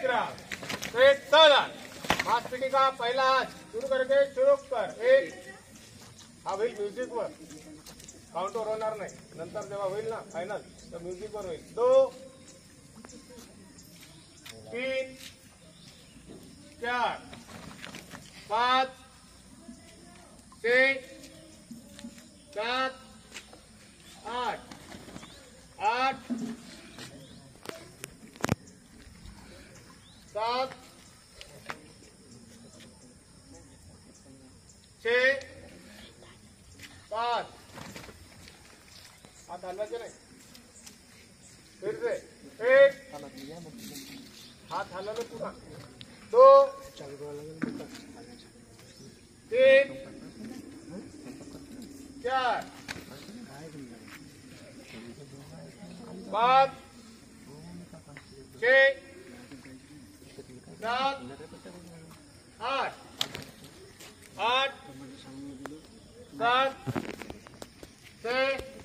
round straight चला मास्पिटी का पहला हाथ शुरू करके शुरू कर एक हा होईल म्युझिक वर काउंटर होणार नाही नंतर जेव्हा होईल ना फायनल तर म्युझिक वर होईल 2 3 4 5 6 7 8 8 7 6 5 हाथ हलवायचे नाही फिर से एक हाथ हलवले पुन्हा 2 3 4 5 6 7 8 8 7 6